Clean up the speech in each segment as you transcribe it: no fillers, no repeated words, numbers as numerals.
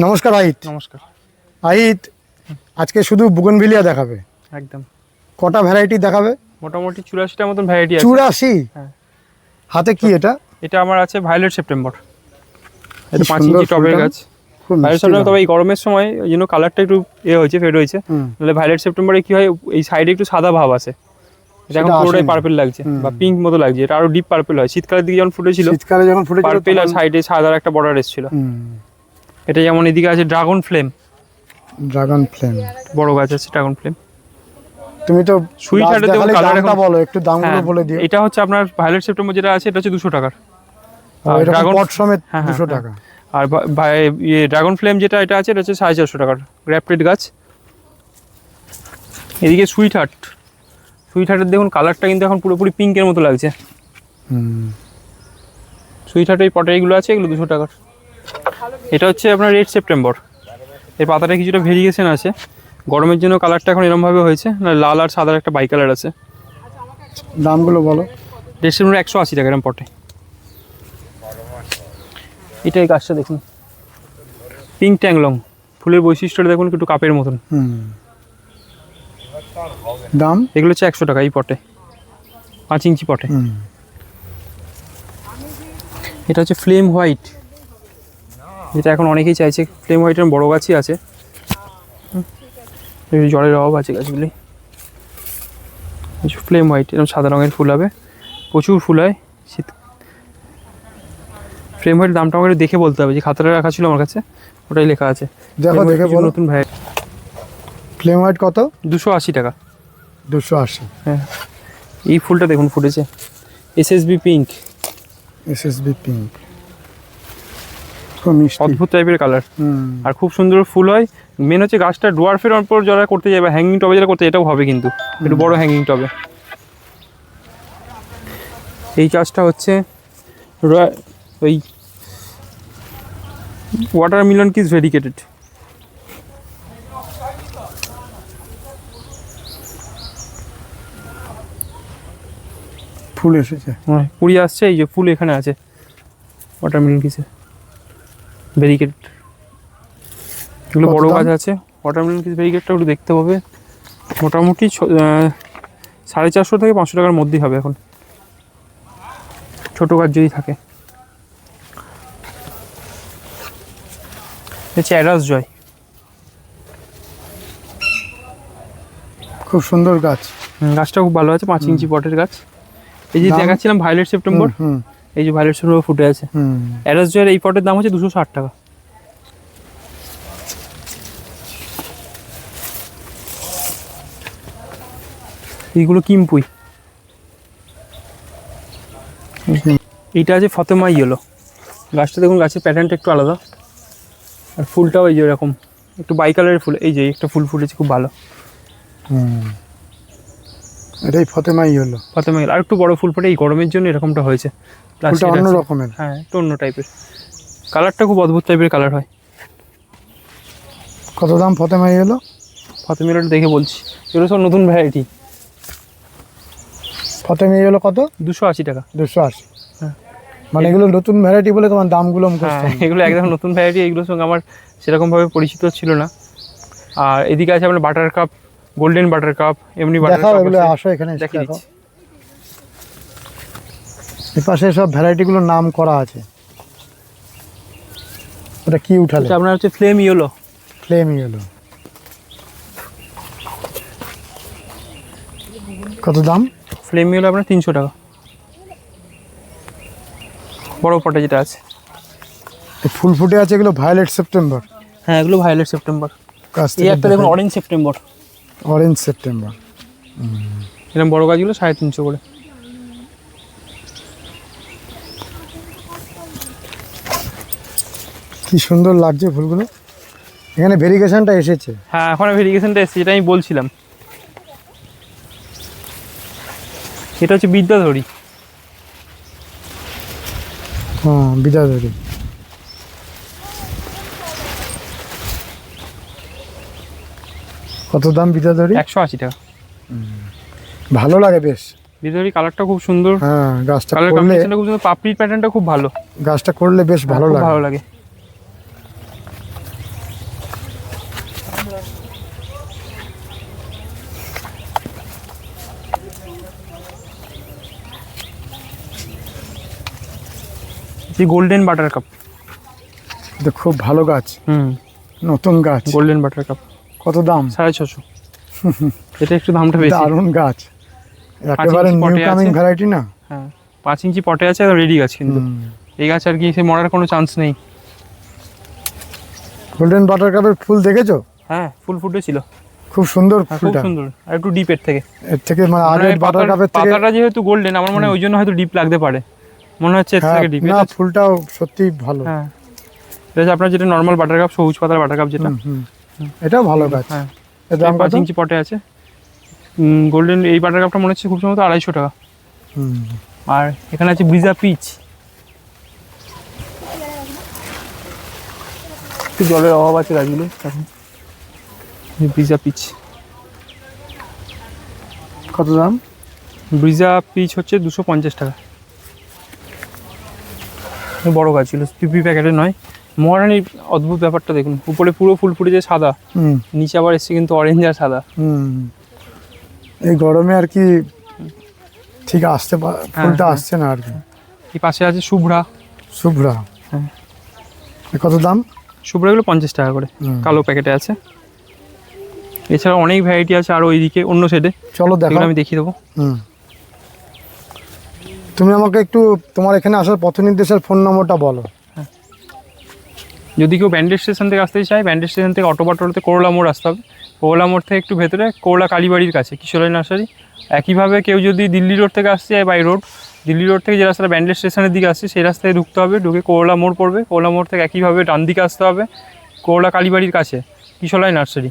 নমস্কার ভাইট। নমস্কার ভাইট, আজকে শুধু বুগনভিলিয়া দেখাবে? একদম। কটা ভ্যারাইটি দেখাবে? মোটামুটি 84টার মতন ভ্যারাইটি আছে। 84? হ্যাঁ। হাতে কি এটা? এটা আমার আছে ভায়োলেট সেপ্টেম্বর। এটা 5 সুন্দর ইঞ্চি টবের গাছ। খুব ভায়োলেট সেপ্টেম্বর, তবে এই গরমের সময় ওই জন্য কালারটা একটু হয়েছে, ফেড হয়েছে। নাহলে ভায়োলেট সেপ্টেম্বরে কি হয়, এই সাইডে একটু সাদা ভাব আছে। এটা এখন পুরোটাই পার্পল লাগছে বা পিঙ্ক মতো লাগছে। এটা আরো ডিপ পার্পল হয়। শীতকালের দিকে যখন ফুটেছিল, পার্পল আর সাইডে সাদার একটা বর্ডার এসেছিল। এটা যেমন এদিকে আছে ড্রাগন ফ্লেম। বড় গাছ আছে ড্রাগন ফ্লেম। তুমি তো সুইট হার্টের দেখুন কালারটা বলো, একটু দামগুলো বলে দিও। এটা হচ্ছে আপনার ভায়োলেট সেপ্টেম্বর যেটা আছে, এটা হচ্ছে 200 টাকার। আর ড্রাগন পট সমেত 200 টাকা। আর ড্রাগন ফ্লেম যেটা এটা আছে, এটা হচ্ছে 450 টাকার গ্রাফটেড গাছ। এদিকে সুইট হার্টের দেখুন কালারটা কিন্তু এখন পুরোপুরি পিঙ্কের মতো লাগছে। সুইট হার্টের এই পটে এইগুলো আছে, এগুলো 200 টাকার। এটা হচ্ছে আপনার রেড সেপ্টেম্বর। এর পাতাটা কিছুটা ভেরিয়েশন আছে, গরমের জন্য কালারটা এখন এরকমভাবে হয়েছে। না, লাল আর সাদার একটা বাই কালার আছে। দামগুলো বলো। রেড সেপ্টেম্বর 180 টাকা এরকম পটে। এটা এই গাছটা দেখুন, পিঙ্ক ট্যাংলং। ফুলের বৈশিষ্ট্যটা দেখুন একটু কাপের মতন। দাম এগুলো হচ্ছে 100 টাকা এই পটে, 5 ইঞ্চি পটে। এটা হচ্ছে ফ্লেম হোয়াইট, যেটা এখন অনেকেই চাইছে। ফ্লেম হোয়াইটের বড় গাছই আছে, জলের অভাব আছে গাছগুলি। ফ্লেম হোয়াইট এরকম সাদা রঙের ফুল হবে, প্রচুর ফুল হয় শীত। ফ্লেম হোয়াইট দামটা আমাকে দেখে বলতে হবে, যে খাতাটা রাখা ছিল আমার কাছে, ওটাই লেখা আছে। দেখো দেখে বলো। নতুন ভ্যারাইটি। ফ্লেম হোয়াইট কত? 280 টাকা। 280। হ্যাঁ, এই ফুলটা দেখুন ফুটেছে, এসএসবি পিঙ্ক। অদ্ভুত টাইপের কালার, আর খুব সুন্দর ফুল হয়। মেন হচ্ছে গাছটা ডোয়ার্ফের উপর যারা করতে যায় বা হ্যাঙ্গিং টবে যারা করতে, এটাও হবে কিন্তু একটু বড় হ্যাঙ্গিং টবে। এই গাছটা হচ্ছে ওই ওয়াটারমেলন কিস ভেরিকেটেড। ফুল এসেছে, হ্যাঁ কুড়ি আসছে। এই যে ফুল এখানে আছে, ওয়াটারমেলন কিসে ভেরিকেটেড। এগুলো বড় গাছ আছে। ওয়াটারমেলন কিস ভেরিকেটটা একটু দেখতে হবে। মোটামুটি 450 থেকে 500 টাকার মধ্যেই হবে এখন, ছোটো গাছ যদি থাকে। চ্যারাস জয়, খুব সুন্দর গাছ। গাছটা খুব ভালো আছে, 5 ইঞ্চি পটের গাছ। এই যে দেখাচ্ছিলাম ভায়োলেট সেপ্টেম্বর, এই যে ভায়োলেট সেপ্টেম্বর ফুটে আছে। অ্যারাস জয়ের এই পটের দাম হচ্ছে 260 টাকা। এইগুলো কিমপুই। এইটা আছে ফতেমা ইয়েলো। গাছটা দেখুন, গাছের প্যাটার্নটা একটু আলাদা, আর ফুলটাও এই যে এরকম একটু বাই কালারের ফুল। এই যে একটা ফুল ফুটেছে খুব ভালো। এটাই ফতেমা ইয়েলো। ফতেমা ইয়েলো আর একটু বড় ফুল ফুটে, এই গরমের জন্য এরকমটা হয়েছে। ফুলটা অন্য রকমের, হ্যাঁ একটু অন্য টাইপের। কালারটা খুব অদ্ভুত টাইপের কালার হয়। কত দাম ফতেমা ইয়েলো? ফতেমা ইয়েলোটা দেখে বলছি, এগুলো সব নতুন ভ্যারাইটি। ফতেমা ইয়েলো কত? 280 টাকা। 280। মানে এগুলো নতুন ভ্যারাইটি বলে তোমার দামগুলো মুখস্থ? এগুলো একদম নতুন ভ্যারাইটি, এগুলোর সঙ্গে আমার সেরকমভাবে পরিচিত ছিল না। আর এদিকে আছে আপনার butter cup, golden butter cup, এমনি বাটার কাপ। এগুলো আসো এখানে দেখো। এই পাশে সব ভ্যারাইটিগুলোর নাম করা আছে। ওটা কি উঠালে? এটা আপনার হচ্ছে ফ্লেম ইয়েলো। কত দাম? ফ্লেম ইয়েলো আপনার 300 টাকা, বড় পটে যেটা আছে। ফুল ফুটে আছে, এগুলো ভায়োলেট সেপ্টেম্বর। হ্যাঁ, এগুলো ভায়োলেট সেপ্টেম্বর। এই একটা দেখুন অরেঞ্জ সেপ্টেম্বর। এরকম বড় গাছগুলো 350 করে। কি সুন্দর লাগছে ফুলগুলো। এখানে ভেরিগেশনটা এসেছে। হ্যাঁ, এখন ভেরিগেশনটা এসেছে, যেটা আমি বলছিলাম। এটা হচ্ছে বিদ্যাধরী। বিদ্যাধরী। কত দাম বিদ্যাধরী? 180 টাকা। ভালো লাগে বেশ। বিদ্যাধরী কালারটা খুব সুন্দর। হ্যাঁ, গাছটা করলে খুব সুন্দর, পাপড়ির প্যাটার্নটা খুব ভালো। গাছটা করলে বেশ ভালো লাগে। গোল্ডেন বাটার কাপ, এটা খুব ভালো গাছ, নতুন গাছ, গোল্ডেন বাটার কাপ। কত দাম? 650। এটা একটু দামটা বেশি। দারুণ গাছ, একেবারে নিউ কামিং ভ্যারাইটি না? হ্যাঁ, 5 ইঞ্চি পটে আছে, রেডি গাছ কিন্তু। এই গাছ আর কি সে মরার কোনো চান্স নেই। গোল্ডেন বাটার কাপের ফুল দেখেছো? হ্যাঁ, ফুল ফুটেছিল, খুব সুন্দর খুব ফুলটা, সুন্দর। আর একটু ডিপ এর থেকে, এর থেকে মানে আগের বাটার কাপের থেকে পাতাটা যেহেতু গোল্ডেন, আমার মনে হয় ওই জন্য হয়তো ডিপ লাগতে পারে, মনে হচ্ছে এর থেকে ডিপ। না, ফুলটাও সত্যি ভালো। হ্যাঁ, এটা আপনার যেটা নরমাল বাটার কাপ, সবুজ পাতার বাটার কাপ যেটা, এটাও ভালো গাছ। হ্যাঁ, এর দাম 5 কত? ইঞ্চি পটে আছে। গোল্ডেন এই বাটার কাপটা মনে হচ্ছে খুব সম্ভবত 250 টাকা। আর এখানে আছে ব্রিজা পিচ, একটু জলের অভাব আছে গাছগুলো এখন। ব্রিজা পিচ কত দাম? ব্রিজা পিচ হচ্ছে 250 টাকা। বড় গাছ ছিল, পিপি প্যাকেটের নয়। মহারানীর অদ্ভুত ব্যাপারটা দেখুন, উপরে পুরো ফুল ফুটেছে সাদা, নিচে আবার এসছে কিন্তু অরেঞ্জ আর সাদা। এই গরমে আর কি ঠিক আসতে ফুলটা আসছে না আর কি। এই পাশে আছে শুভ্রা। শুভ্রা, হ্যাঁ, কত দাম? শুভ্রাগুলো 50 টাকা করে, কালো প্যাকেটে আছে। এছাড়া অনেক ভ্যারাইটি আছে আরও ওইদিকে অন্য সাইডে। চলো দেখো, আমি দেখিয়ে দেবো। তুমি আমাকে একটু তোমার এখানে আসার পথ নির্দেশের ফোন নম্বরটা বলো। যদি কেউ ব্যান্ডেজ স্টেশন থেকে আসতে চায়, ব্যান্ডেজ স্টেশন থেকে অটো বাটোতে করলা মোড় আসতে হবে। করলা মোড় থেকে একটু ভেতরে করলা কালীবাড়ির কাছে কিশোরী নার্সারি। একইভাবে কেউ যদি দিল্লি রোড থেকে আসতে চায় বাই রোড, দিল্লি রোড থেকে যে রাস্তাটা ব্যান্ডেজ স্টেশনের দিকে আসছে সেই রাস্তায় ঢুকতে হবে, ঢুকে করলা মোড় পড়বে। করলা মোড় থেকে একইভাবে ডান দিকে আসতে হবে, করলা কালীবাড়ির কাছে কিশোরী নার্সারি।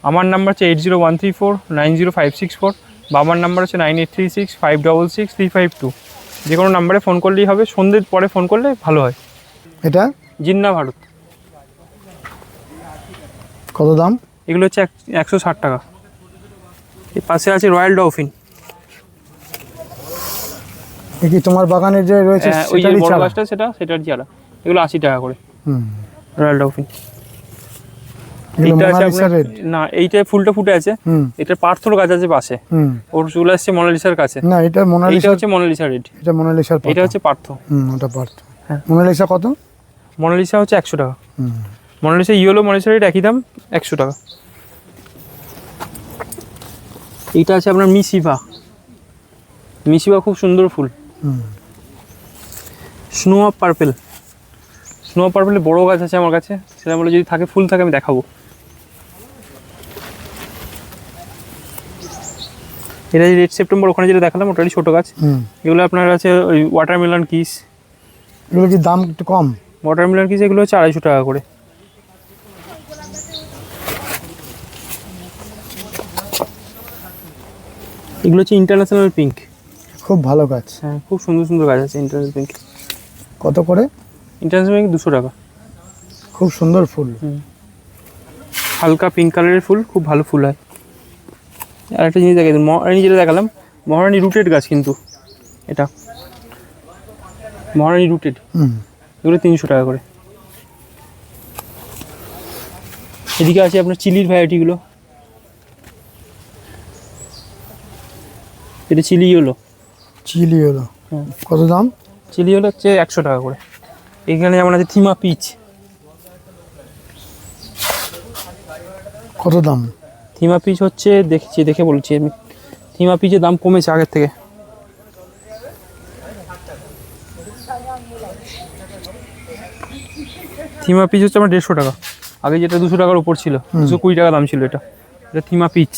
আমার নাম্বার হচ্ছে 8013490564, বাবার নাম্বার হচ্ছে 9836566352। যে কোনো নাম্বারে ফোন করলেই হবে, সন্ধ্যের পরে ফোন করলে ভালো হয়। এটা জিন্না ভারত, কত দাম? এগুলো হচ্ছে 160 টাকা। এর পাশে আছে রয়্যাল ডলফিন। এ কি তোমার বাগানে যে রয়েছে ওই যে সেটারই বড় চারা? গাছটা সেটার চারা, এগুলো 80 টাকা করে। Royal dolphin. এগুলো এইটা আছে মোনালিসা আপনার, রেড? না এইটা ফুলটা ফুটে আছে, এটা পার্থর গাছ আছে পাশে, ওর চলে আসছে মোনালিসার কাছে। না, এটা এটা মোনালিসা, হচ্ছে মোনালিসা রেড, এটা মোনালিসার পাতা। এটা হচ্ছে পার্থ। ওটা পার্থ। হ্যাঁ। মোনালিসা কত? মোনালিসা হচ্ছে 100 টাকা। মোনালিসা ইয়েলো মোনালিসা রেড একই দাম, 100 টাকা। এইটা আছে আপনার মিসিভা। মিসিভা খুব সুন্দর ফুল। Snow of purple, snow of পার্পেলের বড় গাছ আছে আমার কাছে, সেটা বলে যদি থাকে ফুল থাকে আমি দেখাবো। এটা রেড সেপ্টেম্বর ওখানে যেটা দেখালাম ওটারই ছোটো গাছ। এগুলো আপনার আছে ওই ওয়াটারমেলন কিস। এগুলো কি দাম একটু কম? ওয়াটারমেলন কিস এগুলো হচ্ছে 250 টাকা করে। এগুলো হচ্ছে ইন্টারন্যাশনাল পিঙ্ক, খুব ভালো গাছ। হ্যাঁ খুব সুন্দর সুন্দর গাছ আছে ইন্টারন্যাশনাল পিঙ্ক। কত করে? ইন্টারন্যাশনাল পিঙ্ক 200 টাকা। খুব সুন্দর ফুল, হালকা পিঙ্ক কালারের ফুল, খুব ভালো ফুল হয়। আর একটা জিনিস দেখাই, মহারানী যেটা দেখালাম, মহারানী রুটেড গাছ কিন্তু এটা, মহারানী রুটেড, এগুলো 300 টাকা করে। এদিকে আছে আপনার চিলির ভ্যারাইটিগুলো, এটা চিলি হলো। চিলি হলো, কত দাম? চিলি হলো হচ্ছে 100 টাকা করে। এখানে যেমন আছে থিমা পিচ, কত দাম? থিমা পিচ হচ্ছে দেখে বলছি আমি, থিমা পিচের দাম কমেছে আগের থেকে। থিমা পিচ হচ্ছে আমার 150 টাকা, আগে যেটা 200 টাকার উপর ছিল, 220 টাকা দাম ছিল এটা। এটা থিমা পিচ।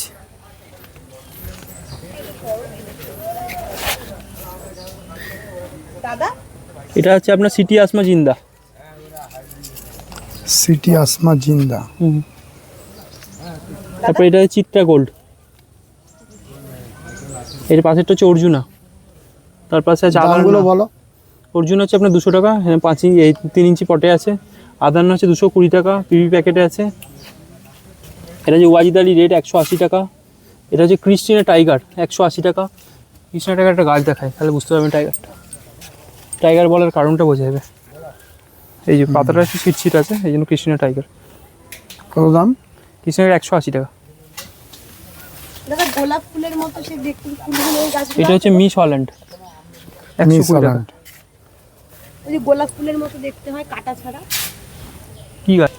এটা হচ্ছে আপনার সিটি আসমা জিন্দা। সিটি আসমা জিন্দা। তারপর এটা হচ্ছে চিত্রা গোল্ড, এর পাশেরটা হচ্ছে অর্জুনা, তার পাশে আছে দামগুলো বলো। অর্জুন হচ্ছে আপনার 200 টাকা, 3 ইঞ্চি পটে আছে। আদান্ন হচ্ছে 220 টাকা, পিপি প্যাকেটে আছে। এটা হচ্ছে ওয়াজিদালি রেড 180 টাকা। এটা হচ্ছে ক্রিস্টিনা টাইগার 180 টাকা। ক্রিস্টিনা টাইগার একটা গাছ দেখায় তাহলে বুঝতে পারবেন টাইগারটা, টাইগার বলার কারণটা বোঝা যাবে। এই যে পাতাটা একটু ছিটছিট আছে, এই জন্য ক্রিস্টিনা টাইগার। কত দাম? কৃষ্ণের 180 টাকা। দাদা গোলাপ ফুলের মতো সে দেখতে ফুলগুলো এই গাছগুলো এটা হচ্ছে মিস হল্যান্ড, 120 টাকা। ওই যে গোলাপ ফুলের মতো দেখতে হয় কাটা ছাড়া। কি গাছ?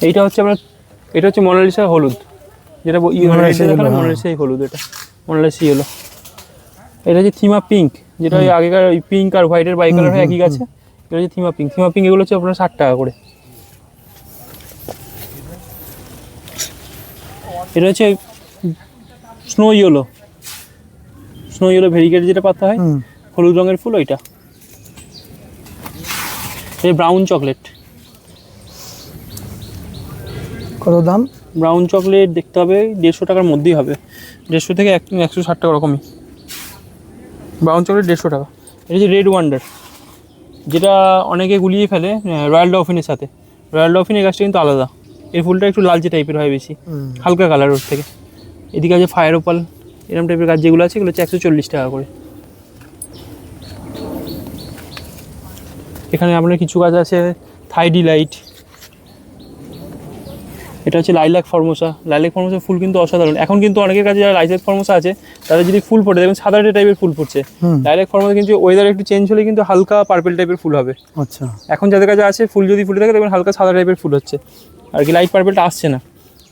এইটা হচ্ছে আপনার, এটা হচ্ছে মোনালিসা হলুদ, যেটা মোনালিসা হলুদ, এটা মোনালিসা হলো। এটা হচ্ছে থিমা পিঙ্ক, যেটা ওই আগেকার ওই পিঙ্ক আর হোয়াইটের বাই কালার হয় একই গাছে। এটা হচ্ছে থিমা পিঙ্ক। থিমা পিঙ্ক এগুলো হচ্ছে আপনার 60 টাকা করে। এটা হচ্ছে snow yellow, snow yellow variegate যেটা পাতা হয়, হলুদ রঙের ফুল ওইটা। এই ব্রাউন চকলেট, কত দাম? ব্রাউন চকলেট দেখতে হবে 150 টাকার মধ্যেই হবে, 150 থেকে 160 টাকা রকমই। ব্রাউন চকলেট 150 টাকা। এটা হচ্ছে রেড ওয়ান্ডার, যেটা অনেকে গুলিয়ে ফেলে রয়্যাল ডলফিনের সাথে। রয়্যাল ডলফিনের গাছটা কিন্তু আলাদা, এর ফুলটা একটু লালচে টাইপের হয় বেশি, হালকা কালার ওর থেকে। এদিকে আছে ফায়ার ওপাল, এরকম টাইপের গাছ যেগুলো আছে এগুলো হচ্ছে 140 টাকা করে। এখানে আপনার কিছু গাছ আছে থাই ডিলাইট, এটা হচ্ছে লাইলাক ফর্মোসা। লাইলাক ফর্মোসা ফুল কিন্তু অসাধারণ। এখন কিন্তু অনেকের কাছে যারা লাইলাক ফর্মোসা আছে তাদের যদি ফুল ফোটে দেখবেন সাদা টাইপের ফুল ফুটছে। লাইলাক ফর্মোসা কিন্তু ওয়েদার একটু চেঞ্জ হলে কিন্তু হালকা পার্পল টাইপের ফুল হবে। আচ্ছা, এখন যাদের কাছে আছে ফুল যদি ফুটে থাকে দেখবেন হালকা সাদা টাইপের ফুল হচ্ছে আর কি, লাইট পার্পলটা আসছে না,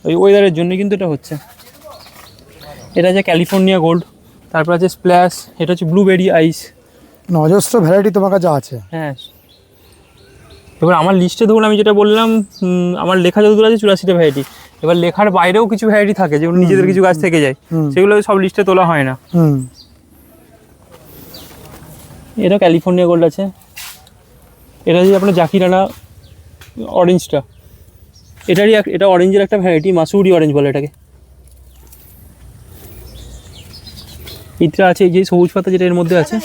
ওই ওয়েদারের জন্য কিন্তু এটা হচ্ছে। এটা হচ্ছে ক্যালিফোর্নিয়া গোল্ড, তারপর আছে স্প্ল্যাশ, এটা হচ্ছে ব্লুবেরি আইস। অজস্র ভ্যারাইটি তোমার কাছে আছে। হ্যাঁ, এবার আমার লিস্টে ধরুন আমি যেটা বললাম, আমার লেখা যতদূর আছে 84টা ভ্যারাইটি। এবার লেখার বাইরেও কিছু ভ্যারাইটি থাকে যেগুলো নিজেদের কিছু গাছ থেকে যায়, সেগুলো সব লিস্টে তোলা হয় না। এটা ক্যালিফোর্নিয়া গোল্ড আছে। এটা যে আপনার জাকিরানা অরেঞ্জটা, এটা অরেঞ্জের একটা ভ্যারাইটি, মাসুরি অরেঞ্জ বলে এটাকে। এটা আছে এই যে সবুজ পাতা যেটা এর মধ্যে আছে,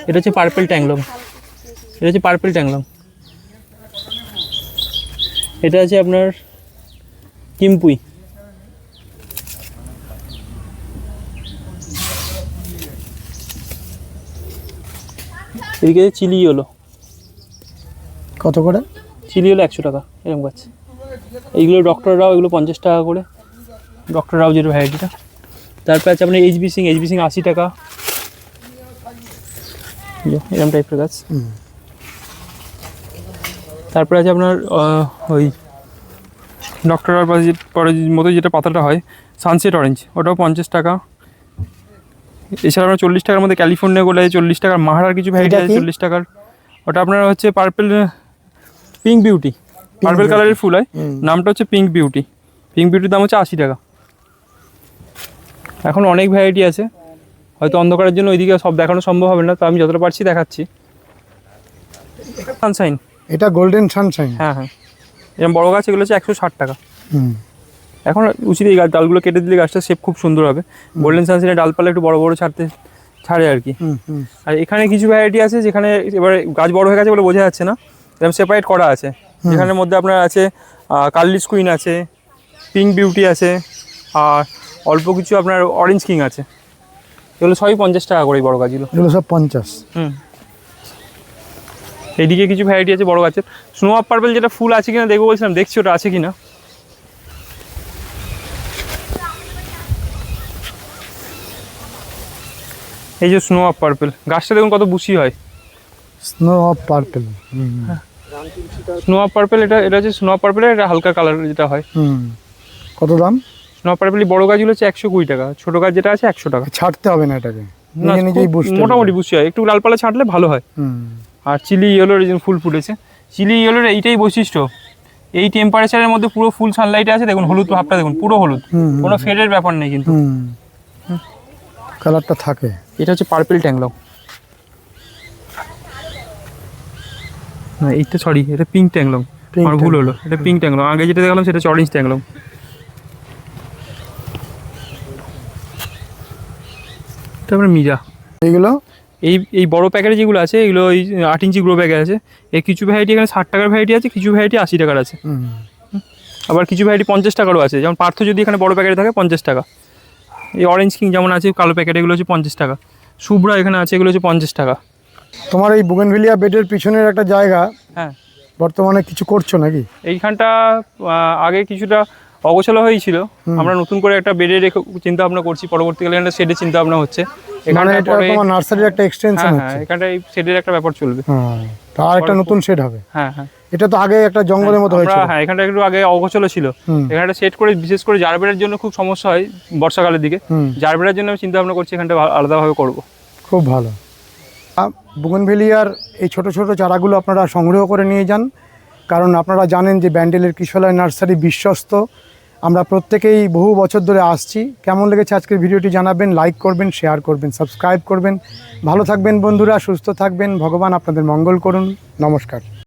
এটা হচ্ছে পার্পল ট্যাংলং। এটা হচ্ছে পার্পল ট্যাংলং। এটা আছে আপনার কিমপুই। এদিকে চিলি হলো, কত করে? চিলি হলো 100 টাকা এরকম গাছ। এইগুলো ডক্টর রাও, এগুলো 50 টাকা করে, ডক্টর রাও যেটা ভ্যারাইটিটা। তারপর আছে আপনার এইচবি সিং 80 টাকা, এরকম টাইপের গাছ। তারপরে আছে আপনার ওই ডক্টর রাওর পরে মতো যেটা পাতাটা হয় সানসেট অরেঞ্জ, ওটাও 50 টাকা। এছাড়া আপনার 40 টাকার মধ্যে ক্যালিফোর্নিয়া গোল্ড আছে 40 টাকার, মাহারার কিছু ভ্যারাইটি আছে 40 টাকার। ওটা আপনার হচ্ছে পার্পল পিঙ্ক বিউটি, পার্পল কালারের ফুল হয়, নামটা হচ্ছে পিঙ্ক বিউটি। পিঙ্ক বিউটির দাম হচ্ছে 80 টাকা। এখন অনেক ভ্যারাইটি আছে, হয়তো অন্ধকারের জন্য ওইদিকে সব দেখানো সম্ভব হবে না, তো আমি যতটা পারছি দেখাচ্ছি। সানশাইন, এটা গোল্ডেন সানশাইন। হ্যাঁ হ্যাঁ, এরকম বড় গাছ এগুলো হচ্ছে 160 টাকা। এখন উচিত এই গাছ ডালগুলো কেটে দিলে গাছটা শেপ খুব সুন্দর হবে। গোল্ডেন সানশাইনের ডালপালা একটু বড় বড় ছাড়ে আর কি। আর এখানে কিছু ভ্যারাইটি আছে যেখানে এবার গাছ বড় হয়ে গেছে বলে বোঝা যাচ্ছে না, এরকম সেপারেট করা আছে। যেখানের মধ্যে আপনার আছে কার্লিস কুইন আছে, পিঙ্ক বিউটি আছে, আর অল্প কিছু আপনার অরেঞ্জ কিং আছে। এগুলো সবই 50 টাকা করে এই বড় গাছগুলো, এগুলো সব 50। এইদিকে কিছু ভ্যারাইটি আছে বড় গাছের। স্নো আপ পার্পল যেটা ফুল আছে কিনা দেখবো বলছিলাম, দেখছি ওটা আছে কিনা। এই যে স্নো আপ পার্পল গাছটা দেখুন কত বুশি হয়। Snow up purple, snow up purple, এটা হচ্ছে স্নো আপ পার্পলের এটা হালকা কালার যেটা হয়। কত দাম? স্নো আপ পার্পল বড় গাছগুলো হচ্ছে 120 টাকা, ছোট গাছ যেটা আছে 100 টাকা। ছাড়তে হবে না এটাকে, না, নিজেই বুঝতে মোটামুটি বুশি হয়, একটু লালপালা ছাঁটলে ভালো হয়। আর চিলি ইয়েলোর যে ফুল ফুটেছে, চিলি ইয়েলোর এইটাই বৈশিষ্ট্য, এই টেম্পারেচারের মধ্যে পুরো ফুল সানলাইটে আছে। দেখুন হলুদ ভাবটা দেখুন, পুরো হলুদ, কোনো ফেডের ব্যাপার নেই কিন্তু, কালারটা থাকে। এটা হচ্ছে পার্পল ট্যাংলং। না এইটা সরি, এটা পিঙ্ক ট্যাংলং, আমার ভুল হলো, এটা পিঙ্ক ট্যাংলং। আগে যেটা দেখলাম সেটা হচ্ছে অরেঞ্জ ট্যাংলং। তারপরে মিজা, এইগুলো এই বড় প্যাকেটে যেগুলো আছে এগুলো ওই 8 ইঞ্চি গ্রো প্যাকেট আছে। এই কিছু ভ্যারাইটি এখানে 60 টাকার ভ্যারাইটি আছে, কিছু ভ্যারাইটি 80 টাকার আছে, আবার কিছু ভ্যারাইটি 50 টাকারও আছে। যেমন পার্থ যদি এখানে বড় প্যাকেটে থাকে 50 টাকা। এই অরেঞ্জ কিং যেমন আছে কালো প্যাকেট, এগুলো হচ্ছে 50 টাকা। শুভ্রা এখানে আছে, এগুলো হচ্ছে 50 টাকা। তোমার এই বুগেনভিলিয়া বেডের পিছনের একটা জায়গা, হ্যাঁ বর্তমানে কিছু করছো নাকি? এইখানটা আগে কিছুটা অগোছালো হয়েই ছিল। আমরা নতুন করে একটা বেডে রেখে চিন্তা ভাবনা করছি, পরবর্তীকালে একটা শেডের চিন্তা ভাবনা হচ্ছে। মানে এটা তোমার নার্সারির একটা এক্সটেনশন হ্যাঁ, হচ্ছে। এখানটা এই শেডের একটা ব্যাপার চলবে। হ্যাঁ, তার একটা নতুন শেড হবে। হ্যাঁ হ্যাঁ, এটা তো আগে একটা জঙ্গলের মতো হয়েছিল। হ্যাঁ, এখানটা একটু আগে অগোছালো ছিল। এখানটা সেট করে, বিশেষ করে জারবেরার জন্য খুব সমস্যা হয় বর্ষাকালের দিকে। জারবেরার জন্য আমি চিন্তা ভাবনা করছি এখানটা আলাদাভাবে করব। খুব ভালো। বুগনভেলিয়ার এই ছোট ছোট চারাগুলো আপনারা সংগ্রহ করে নিয়ে যান, কারণ আপনারা জানেন যে ব্যান্ডেলের কৃষালয় নার্সারি বিশ্বস্ত। আমরা প্রত্যেকেই বহু বছর ধরে আসছি। কেমন লেগেছে আজকের ভিডিওটি জানাবেন, লাইক করবেন, শেয়ার করবেন, সাবস্ক্রাইব করবেন। ভালো থাকবেন বন্ধুরা, সুস্থ থাকবেন, ভগবান আপনাদের মঙ্গল করুন। নমস্কার।